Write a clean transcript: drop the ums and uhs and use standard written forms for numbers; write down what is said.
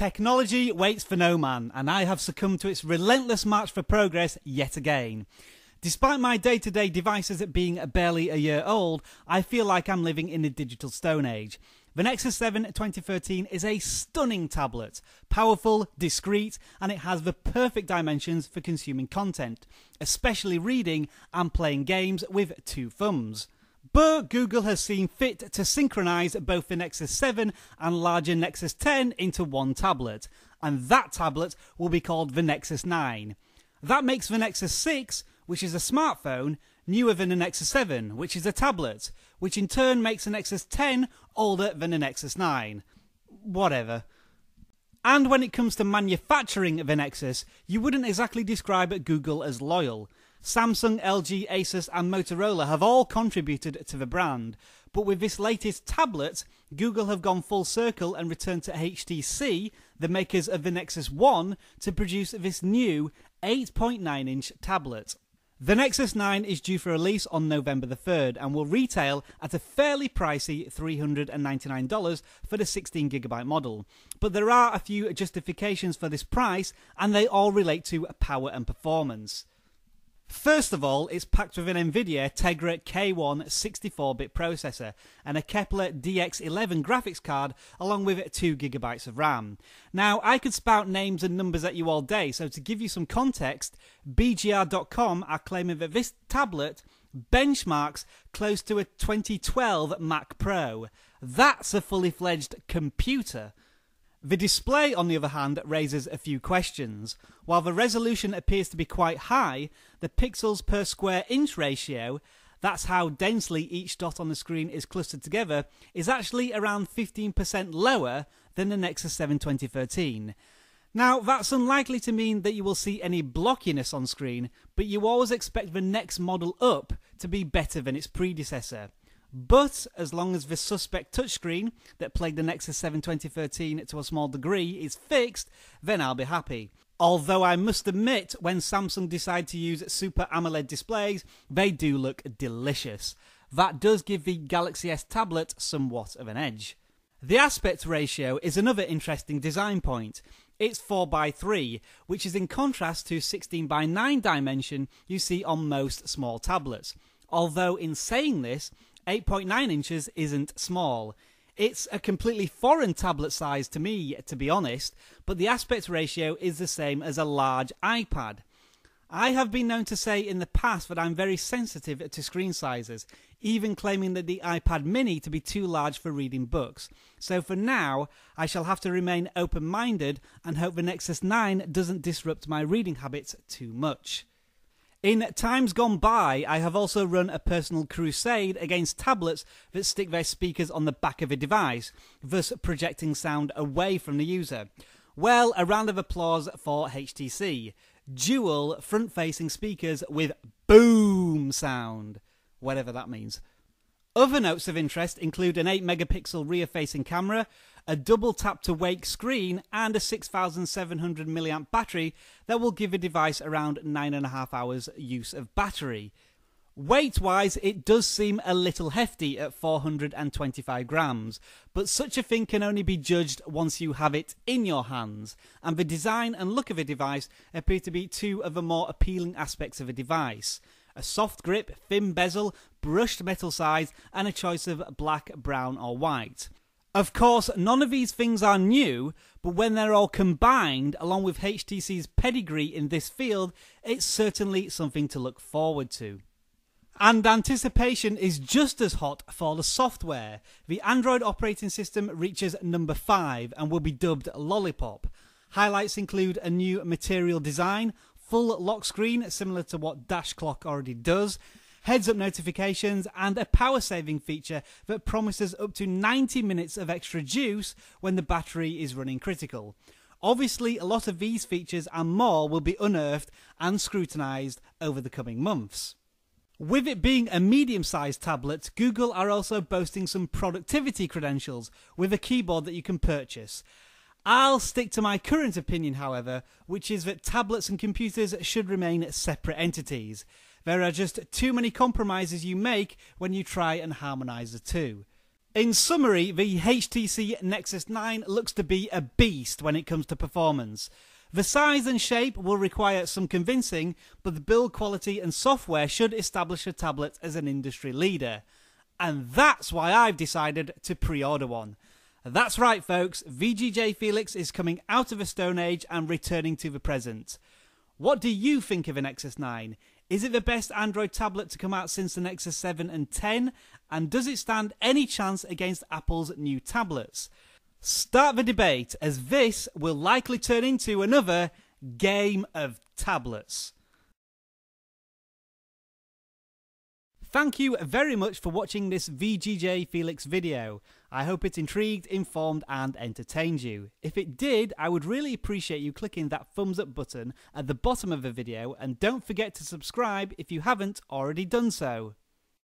Technology waits for no man, and I have succumbed to its relentless march for progress yet again. Despite my day-to-day devices being barely a year old, I feel like I'm living in the digital stone age. The Nexus 7 2013 is a stunning tablet, powerful, discreet, and it has the perfect dimensions for consuming content, especially reading and playing games with two thumbs. But Google has seen fit to synchronize both the Nexus 7 and larger Nexus 10 into one tablet, and that tablet will be called the Nexus 9. That makes the Nexus 6, which is a smartphone, newer than the Nexus 7, which is a tablet, which in turn makes the Nexus 10 older than the Nexus 9. Whatever. And when it comes to manufacturing the Nexus, you wouldn't exactly describe Google as loyal. Samsung, LG, Asus and Motorola have all contributed to the brand, but with this latest tablet, Google have gone full circle and returned to HTC, the makers of the Nexus 1, to produce this new 8.9-inch tablet. The Nexus 9 is due for release on November the 3rd and will retail at a fairly pricey $399 for the 16GB model. But there are a few justifications for this price, and they all relate to power and performance. First of all, it's packed with an NVIDIA Tegra K1 64-bit processor and a Kepler DX11 graphics card along with 2GB of RAM. Now, I could spout names and numbers at you all day, so to give you some context, BGR.com are claiming that this tablet benchmarks close to a 2012 Mac Pro. That's a fully fledged computer. The display, on the other hand, raises a few questions. While the resolution appears to be quite high, the pixels per square inch ratio, that's how densely each dot on the screen is clustered together, is actually around 15% lower than the Nexus 7 2013. Now, that's unlikely to mean that you will see any blockiness on screen, but you always expect the next model up to be better than its predecessor. But as long as the suspect touchscreen that plagued the Nexus 7 2013 to a small degree is fixed, then I'll be happy. Although I must admit, when Samsung decide to use Super AMOLED displays, they do look delicious. That does give the Galaxy S tablet somewhat of an edge. The aspect ratio is another interesting design point. It's 4:3, which is in contrast to 16:9 dimension you see on most small tablets. Although in saying this, 8.9 inches isn't small. It's a completely foreign tablet size to me, to be honest, but the aspect ratio is the same as a large iPad. I have been known to say in the past that I'm very sensitive to screen sizes, even claiming that the iPad mini to be too large for reading books. So for now, I shall have to remain open-minded and hope the Nexus 9 doesn't disrupt my reading habits too much. In times gone by, I have also run a personal crusade against tablets that stick their speakers on the back of a device, thus projecting sound away from the user. Well, a round of applause for HTC. Dual front-facing speakers with boom sound, whatever that means. Other notes of interest include an 8-megapixel rear-facing camera, a double tap-to-wake screen, and a 6,700 mAh battery that will give the device around 9.5 hours use of battery. Weight-wise, it does seem a little hefty at 425 grams, but such a thing can only be judged once you have it in your hands, and the design and look of the device appear to be two of the more appealing aspects of the device. A soft grip, thin bezel, brushed metal sides, and a choice of black, brown or white. Of course, none of these things are new, but when they're all combined, along with HTC's pedigree in this field, it's certainly something to look forward to. And anticipation is just as hot for the software. The Android operating system reaches number 5 and will be dubbed Lollipop. Highlights include a new material design, full lock screen similar to what Dash Clock already does, heads-up notifications, and a power-saving feature that promises up to 90 minutes of extra juice when the battery is running critical. Obviously, a lot of these features and more will be unearthed and scrutinised over the coming months. With it being a medium-sized tablet, Google are also boasting some productivity credentials with a keyboard that you can purchase. I'll stick to my current opinion, however, which is that tablets and computers should remain separate entities. There are just too many compromises you make when you try and harmonise the two. In summary, the HTC Nexus 9 looks to be a beast when it comes to performance. The size and shape will require some convincing, but the build quality and software should establish a tablet as an industry leader. And that's why I've decided to pre-order one. That's right folks, VGJFelix is coming out of a stone age and returning to the present. What do you think of a Nexus 9? Is it the best Android tablet to come out since the Nexus 7 and 10? And does it stand any chance against Apple's new tablets? Start the debate, as this will likely turn into another game of tablets. Thank you very much for watching this VGJFelix video. I hope it intrigued, informed and entertained you. If it did, I would really appreciate you clicking that thumbs up button at the bottom of the video, and don't forget to subscribe if you haven't already done so.